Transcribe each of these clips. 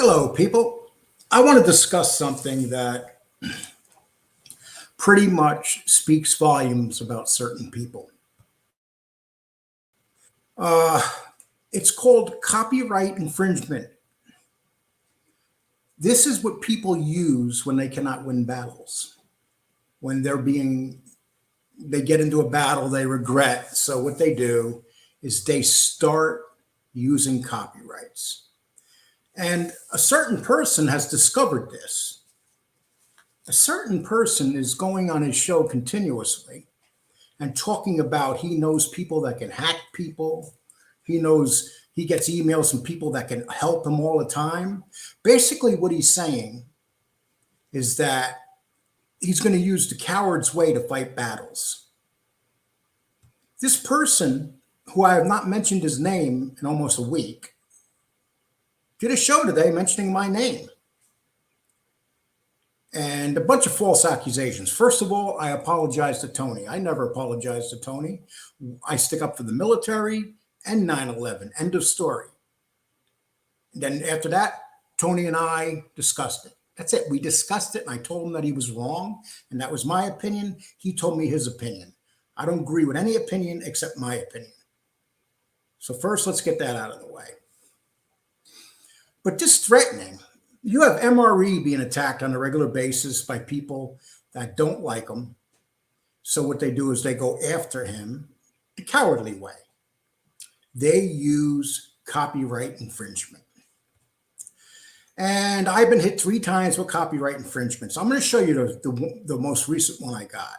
Hello, people. I want to discuss something that pretty much speaks volumes about certain people. Uh, it's called copyright infringement. This is what people use when they cannot win battles. When they get into a battle they regret. So what they do is they start using copyrights. And a certain person has discovered this. A certain person is going on his show continuously and talking about he knows people that can hack people. He gets emails from people that can help him all the time. Basically, what he's saying is that he's going to use the coward's way to fight battles. This person, who I have not mentioned his name in almost a week, did a show today mentioning my name. And a bunch of false accusations. First of all, I apologize to Tony. I never apologize to Tony. I stick up for the military and 9/11. End of story. And then after that, Tony and I discussed it. That's it. We discussed it, and I told him that he was wrong, and that was my opinion. He told me his opinion. I don't agree with any opinion except my opinion. So first, let's get that out of the way. But this threatening, you have MRE being attacked on a regular basis by people that don't like him. So what they do is they go after him the cowardly way. They use copyright infringement. And I've been hit 3 times with copyright infringement. So I'm going to show you the most recent one I got.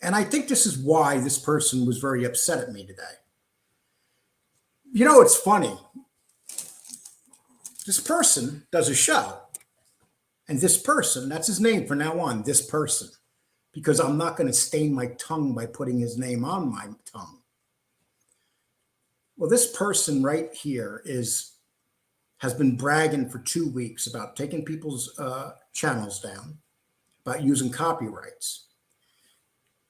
And I think this is why this person was very upset at me today. You know, it's funny. This person does a show, and this person, that's his name from now on, this person, because I'm not going to stain my tongue by putting his name on my tongue. Well, this person right here has been bragging for 2 weeks about taking people's channels down, about using copyrights.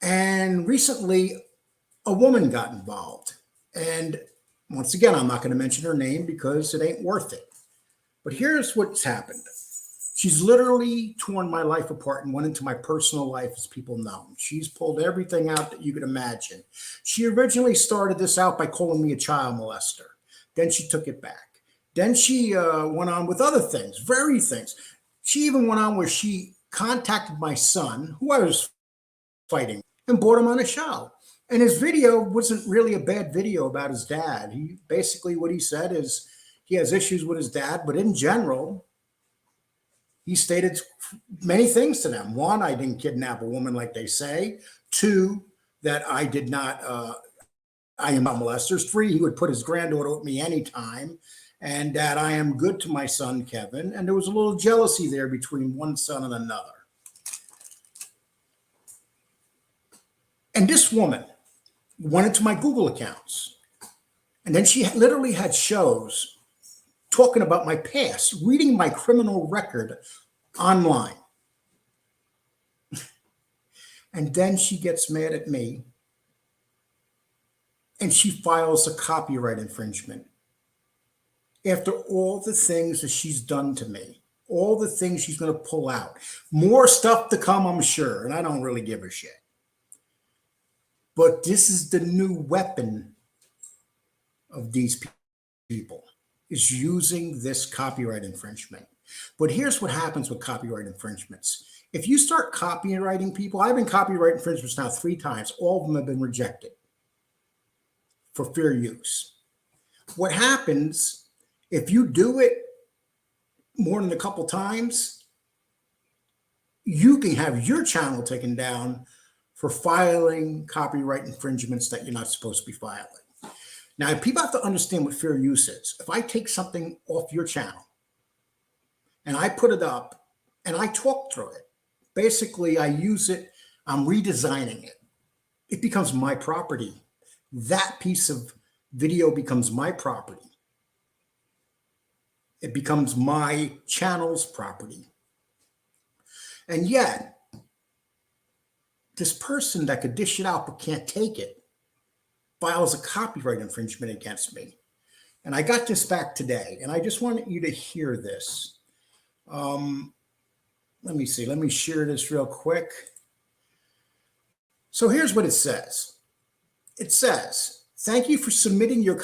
And recently, a woman got involved. And once again, I'm not going to mention her name because it ain't worth it. But here's what's happened. She's literally torn my life apart and went into my personal life, as people know. She's pulled everything out that you could imagine. She originally started this out by calling me a child molester. Then she took it back. Then she went on with other things, very things. She even went on where she contacted my son, who I was fighting, and brought him on a show. And his video wasn't really a bad video about his dad. Basically what he said is, he has issues with his dad, but in general, he stated many things to them. 1, I didn't kidnap a woman like they say. 2, that I did not, I am not molesters. 3, he would put his granddaughter with me anytime. And that I am good to my son, Kevin. And there was a little jealousy there between one son and another. And this woman went into my Google accounts. And then she literally had shows talking about my past, reading my criminal record online. And then she gets mad at me and she files a copyright infringement. After all the things that she's done to me, all the things she's going to pull out, more stuff to come, I'm sure, and I don't really give a shit. But this is the new weapon of these people, is using this copyright infringement. But here's what happens with copyright infringements. If you start copywriting people, I've been copyright infringements now 3 times. All of them have been rejected for fair use. What happens if you do it more than a couple times, you can have your channel taken down for filing copyright infringements that you're not supposed to be filing. Now, people have to understand what fair use is. If I take something off your channel and I put it up and I talk through it, basically I use it, I'm redesigning it. It becomes my property. That piece of video becomes my property. It becomes my channel's property. And yet, this person that could dish it out but can't take it files a copyright infringement against me. And I got this back today, and I just want you to hear this. Um, Let me see. Let me share this real quick. So here's what it says. It says, thank you for submitting your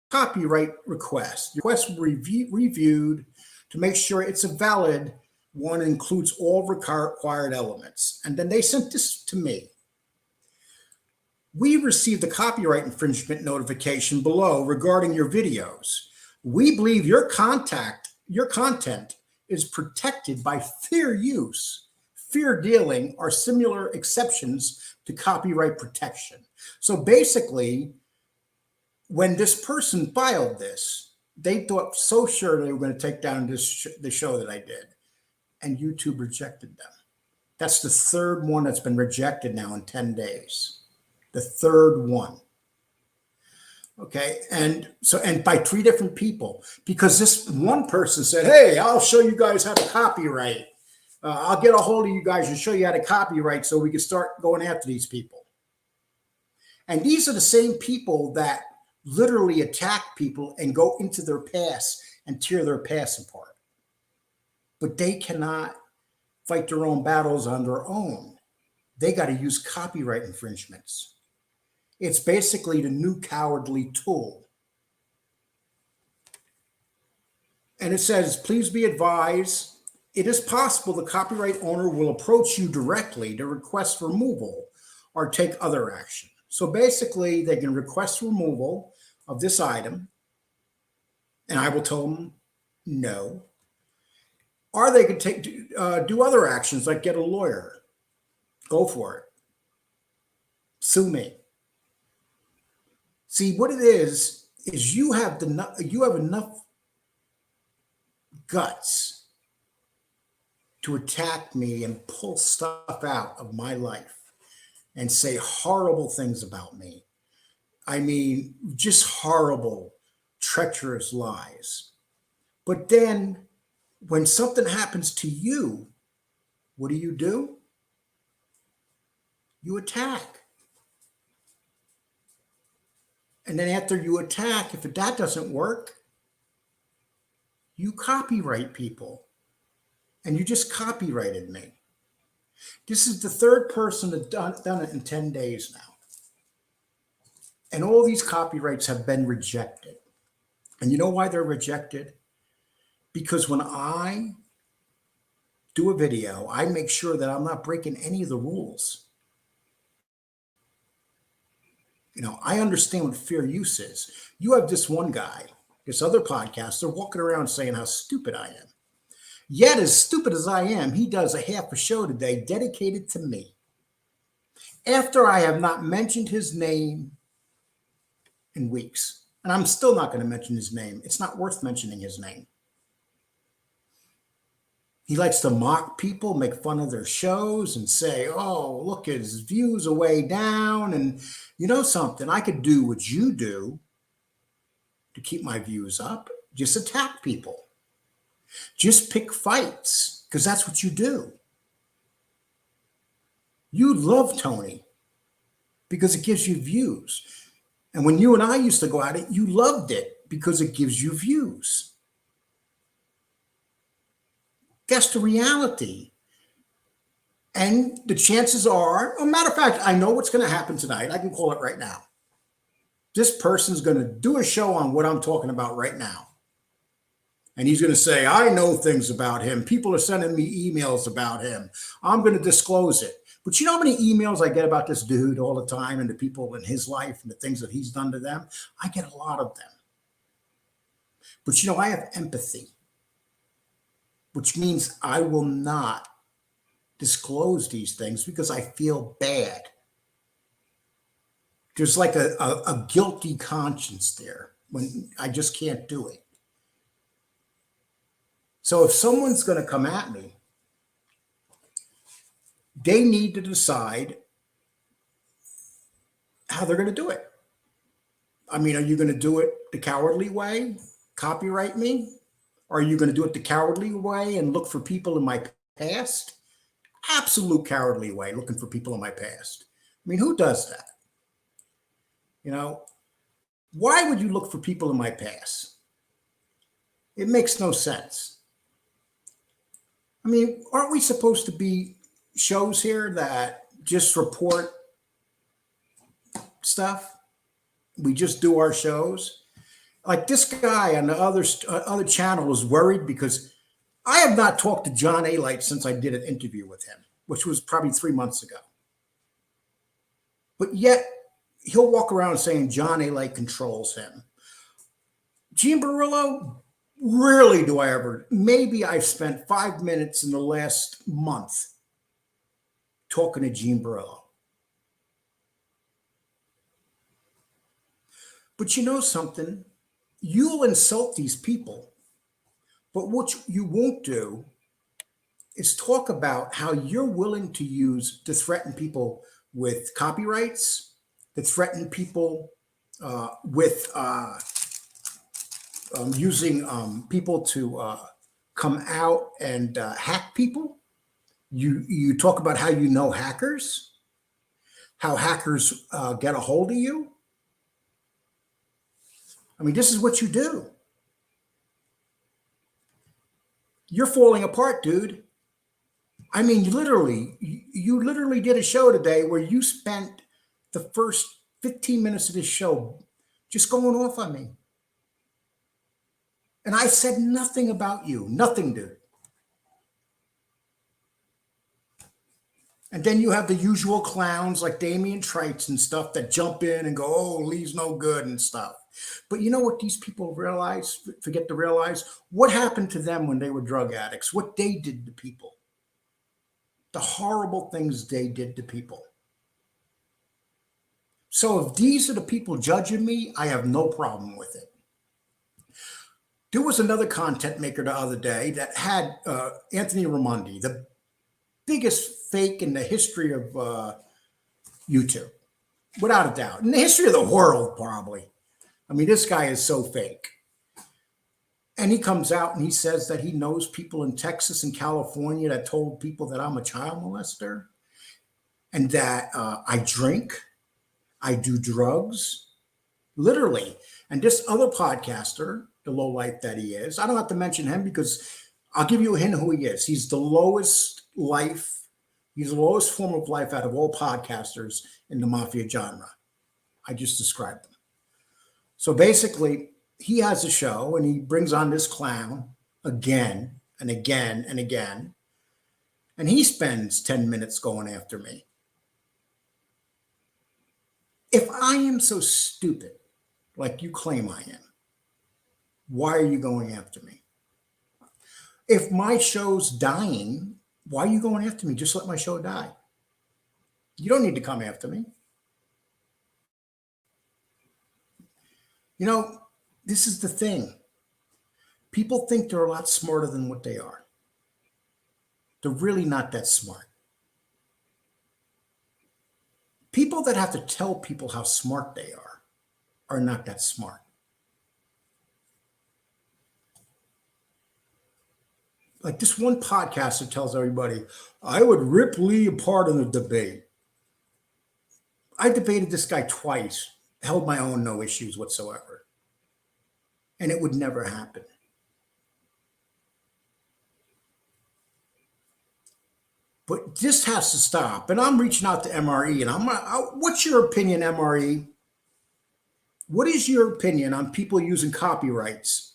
copyright request. Your request will be reviewed to make sure it's a valid one and includes all required elements. And then they sent this to me. We received a copyright infringement notification below regarding your videos. We believe your content is protected by fair use, fair dealing, or similar exceptions to copyright protection. So basically, when this person filed this, they thought so sure they were going to take down the show that I did, and YouTube rejected them. That's the third one that's been rejected now in 10 days. The third one. Okay, and by 3 different people, because this one person said, hey, I'll show you guys how to copyright. I'll get a hold of you guys and show you how to copyright so we can start going after these people. And these are the same people that literally attack people and go into their past and tear their past apart. But they cannot fight their own battles on their own. They got to use copyright infringements. It's basically the new cowardly tool. And it says, please be advised, it is possible the copyright owner will approach you directly to request removal or take other action. So basically, they can request removal of this item, and I will tell them no. Or they could do other actions like get a lawyer. Go for it. Sue me. See, what it is you have enough guts to attack me and pull stuff out of my life and say horrible things about me. I mean, just horrible, treacherous lies. But then when something happens to you, what do? You attack. And then after you attack, if that doesn't work, you copyright people. And you just copyrighted me. This is the third person that's done it in 10 days now. And all these copyrights have been rejected. And you know why they're rejected? Because when I do a video, I make sure that I'm not breaking any of the rules. You know, I understand what fair use is. You have this one guy, this other podcaster, walking around saying how stupid I am. Yet, as stupid as I am, he does a half a show today dedicated to me. After I have not mentioned his name in weeks. And I'm still not going to mention his name. It's not worth mentioning his name. He likes to mock people, make fun of their shows, and say, oh, look, his views are way down. And you know something? I could do what you do to keep my views up. Just attack people. Just pick fights, because that's what you do. You love Tony because it gives you views. And when you and I used to go at it, you loved it because it gives you views. That's the reality. And the chances are, a matter of fact, I know what's going to happen tonight. I can call it right now. This person's going to do a show on what I'm talking about right now. And he's going to say, I know things about him. People are sending me emails about him. I'm going to disclose it. But you know how many emails I get about this dude all the time and the people in his life and the things that he's done to them? I get a lot of them. But you know, I have empathy, which means I will not disclose these things because I feel bad. There's like a guilty conscience there when I just can't do it. So if someone's going to come at me, they need to decide how they're going to do it. I mean, are you going to do it the cowardly way, copyright me? Or are you going to do it the cowardly way and look for people in my past? Absolute cowardly way, looking for people in my past. I mean, who does that? You know, Why would you look for people in my past? It makes no sense. I mean, aren't we supposed to be shows here that just report stuff? We just do our shows. Like this guy on the other channel was worried because I have not talked to John A. Light since I did an interview with him, which was probably 3 months ago. But yet he'll walk around saying John A. Light controls him. Gene Barillo, rarely do I ever. Maybe I've spent 5 minutes in the last month talking to Gene Barillo. But you know something? You'll insult these people, but what you won't do is talk about how you're willing to threaten people with copyrights, to threaten people with using people to come out and hack people. You talk about how you know hackers, how hackers get a hold of you. I mean, this is what you do. You're falling apart, dude. I mean, you literally did a show today where you spent the first 15 minutes of this show just going off on me. And I said nothing about you. Nothing, dude. And then you have the usual clowns like Damian Trites and stuff that jump in and go, oh, Lee's no good and stuff. But you know what these people forget to realize? What happened to them when they were drug addicts? What they did to people. The horrible things they did to people. So if these are the people judging me, I have no problem with it. There was another content maker the other day that had Anthony Raimondi, the biggest fake in the history of YouTube, without a doubt. In the history of the world, probably. I mean, this guy is so fake. And he comes out and he says that he knows people in Texas and California that told people that I'm a child molester and that I drink, I do drugs, literally. And this other podcaster, the lowlife that he is, I don't have to mention him because I'll give you a hint who he is. He's the lowest life. He's the lowest form of life out of all podcasters in the mafia genre. I just described him. So basically, he has a show and he brings on this clown again and again and again. And he spends 10 minutes going after me. If I am so stupid, like you claim I am, why are you going after me? If my show's dying, why are you going after me? Just let my show die. You don't need to come after me. You know, this is the thing. People think they're a lot smarter than what they are. They're really not that smart. People that have to tell people how smart they are not that smart. Like this one podcaster tells everybody, I would rip Lee apart in a debate. I debated this guy twice, held my own, no issues whatsoever. And it would never happen. But this has to stop. And I'm reaching out to MRE and what's your opinion, MRE? What is your opinion on people using copyrights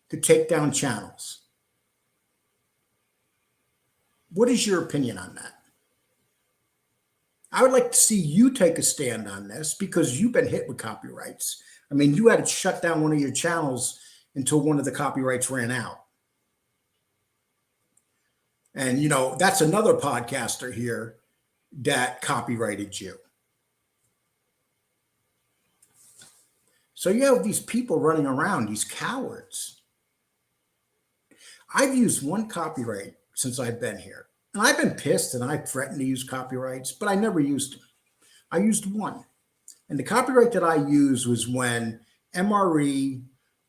to take down channels? What is your opinion on that? I would like to see you take a stand on this because you've been hit with copyrights. I mean, you had to shut down one of your channels until one of the copyrights ran out. And, you know, that's another podcaster here that copyrighted you. So you have these people running around, these cowards. I've used one copyright since I've been here. And I've been pissed and I threatened to use copyrights, but I never used them. I used one. And the copyright that I used was when MRE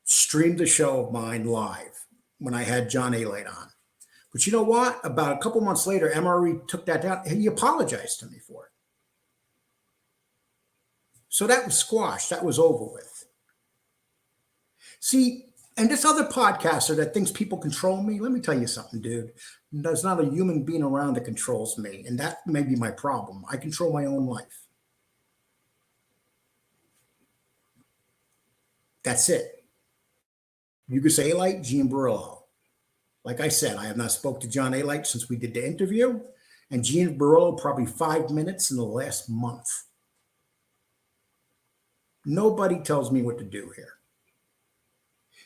streamed a show of mine live when I had John A. Light on. But you know what? About a couple months later, MRE took that down and he apologized to me for it. So that was squashed. That was over with. See, and this other podcaster that thinks people control me, let me tell you something, dude. There's not a human being around that controls me. And that may be my problem. I control my own life. That's it. You could say like Gene Barillo. Like I said, I have not spoke to John Alight since we did the interview, and Gene Barillo probably 5 minutes in the last month. Nobody tells me what to do here.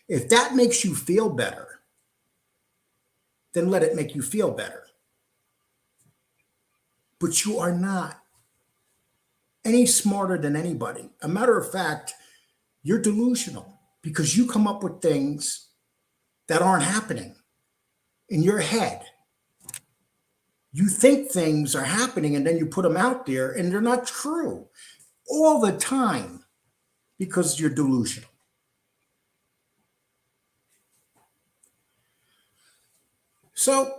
If that makes you feel better, then let it make you feel better. But you are not any smarter than anybody. A matter of fact, you're delusional because you come up with things that aren't happening in your head. You think things are happening and then you put them out there and they're not true all the time because you're delusional. So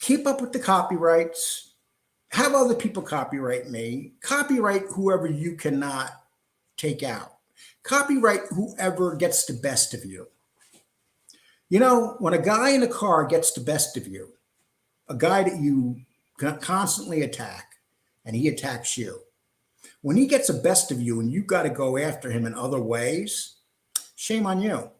keep up with the copyrights. Have other people copyright me. Copyright whoever you cannot take out. Copyright whoever gets the best of you. You know, when a guy in a car gets the best of you, a guy that you constantly attack, and he attacks you, when he gets the best of you and you got to go after him in other ways, shame on you.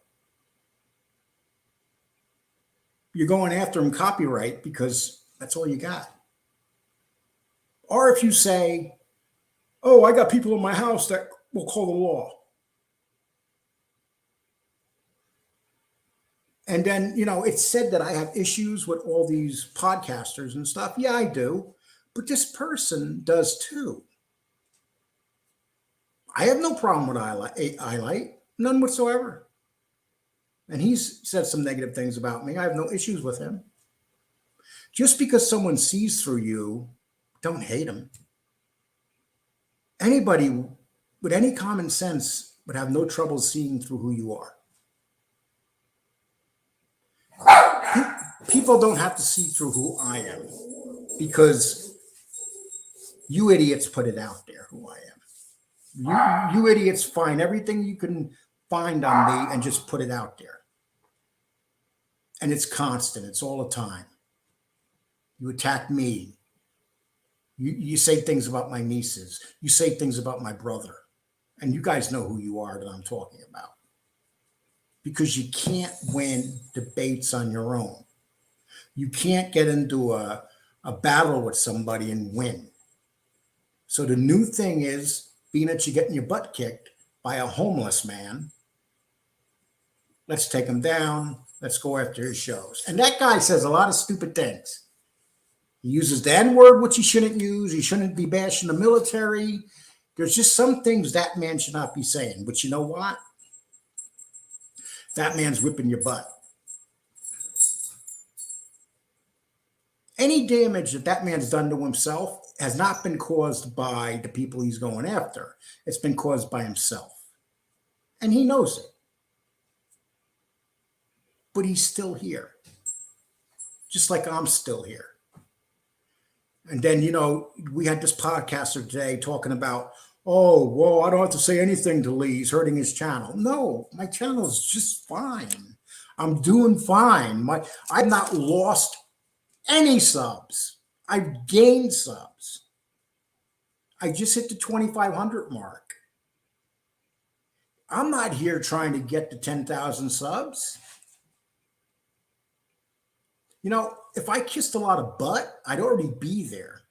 You're going after him copyright because that's all you got. Or if you say, oh, I got people in my house that will call the law. And then, you know, it's said that I have issues with all these podcasters and stuff. Yeah, I do. But this person does too. I have no problem with Highlight, none whatsoever. And he's said some negative things about me. I have no issues with him. Just because someone sees through you, don't hate him. Anybody with any common sense would have no trouble seeing through who you are. People don't have to see through who I am because you idiots put it out there who I am. You idiots find everything you can find on me and just put it out there. And it's constant. It's all the time. You attack me. You say things about my nieces. You say things about my brother. And you guys know who you are that I'm talking about. Because you can't win debates on your own. You can't get into a battle with somebody and win. So the new thing is, being that you're getting your butt kicked by a homeless man, let's take him down. Let's go after his shows. And that guy says a lot of stupid things. He uses the N-word, which he shouldn't use. He shouldn't be bashing the military. There's just some things that man should not be saying. But you know what? That man's whipping your butt. Any damage that man's done to himself has not been caused by the people he's going after. It's been caused by himself. And he knows it. But he's still here. Just like I'm still here. And then, you know, we had this podcaster today talking about, oh, whoa, I don't have to say anything to Lee. He's hurting his channel. No, my channel is just fine. I'm doing fine. I've not lost any subs. I've gained subs. I just hit the 2,500 mark. I'm not here trying to get to 10,000 subs. You know, if I kissed a lot of butt, I'd already be there.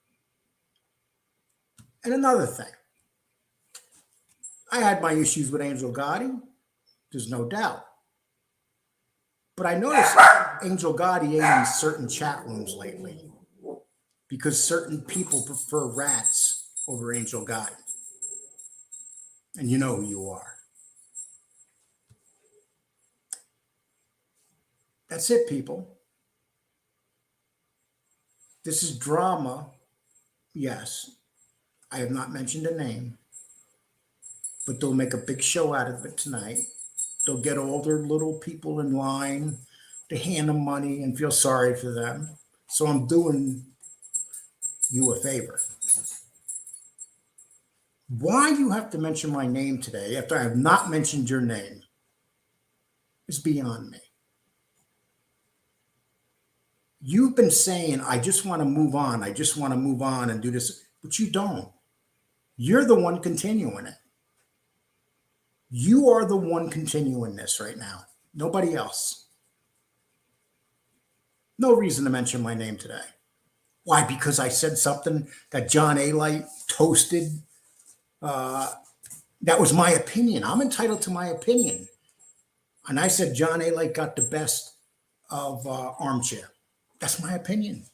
And another thing, I had my issues with Angel Gotti. There's no doubt. But I noticed Angel Gotti ain't in certain chat rooms lately because certain people prefer rats over Angel Gotti. And you know who you are. That's it, people. This is drama. Yes, I have not mentioned a name, but they'll make a big show out of it tonight. They'll get all their little people in line to hand them money and feel sorry for them. So I'm doing you a favor. Why you have to mention my name today after I have not mentioned your name? is beyond me. You've been saying, I just want to move on. I just want to move on and do this, but you don't. You're the one continuing it. You are the one continuing this right now. Nobody else. No reason to mention my name today. Why? Because I said something that John A. Light toasted. That was my opinion. I'm entitled to my opinion. And I said John A. Light got the best of Armchair. That's my opinion.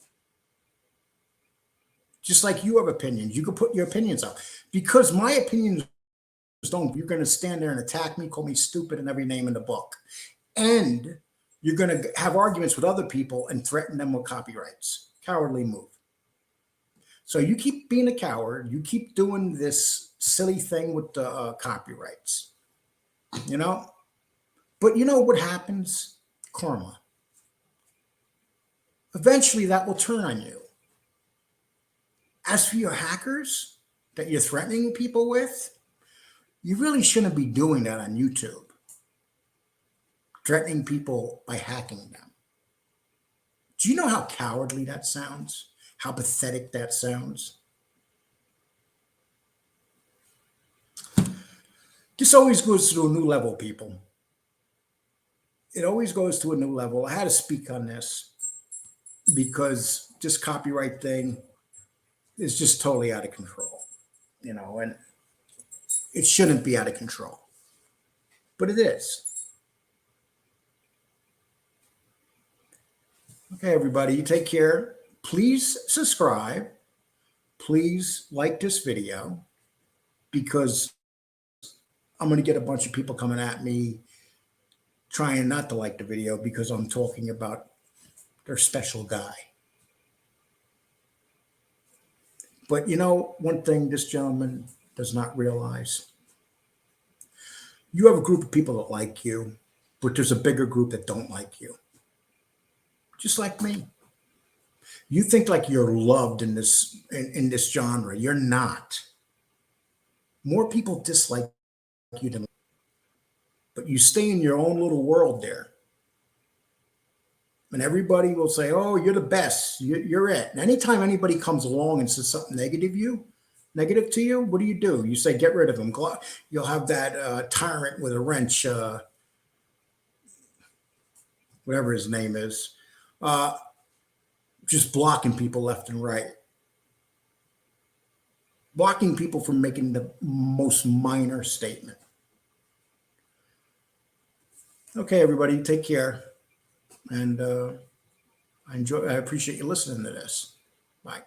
Just like you have opinions. You can put your opinions up. Because my opinions don't, you're going to stand there and attack me, call me stupid and every name in the book. And you're going to have arguments with other people and threaten them with copyrights. Cowardly move. So you keep being a coward. You keep doing this silly thing with the copyrights, you know? But you know what happens? Karma. Eventually that will turn on you. As for your hackers that you're threatening people with, you really shouldn't be doing that on YouTube. Threatening people by hacking them. Do you know how cowardly that sounds? How pathetic that sounds? This always goes to a new level, people. It always goes to a new level. I had to speak on this because this copyright thing is just totally out of control, you know, and it shouldn't be out of control, but it is. Okay, everybody, you take care. Please subscribe. Please like this video because I'm going to get a bunch of people coming at me trying not to like the video because I'm talking about their special guy. But you know, one thing this gentleman does not realize, you have a group of people that like you, but there's a bigger group that don't like you. Just like me. You think like you're loved in this genre. You're not. More people dislike you than, but you stay in your own little world there. And everybody will say, oh, you're the best. You're it. And anytime anybody comes along and says something negative to you, what do? You say, get rid of him. You'll have that tyrant with a wrench, whatever his name is, just blocking people left and right. Blocking people from making the most minor statement. Okay, everybody, take care. And I appreciate you listening to this. Bye.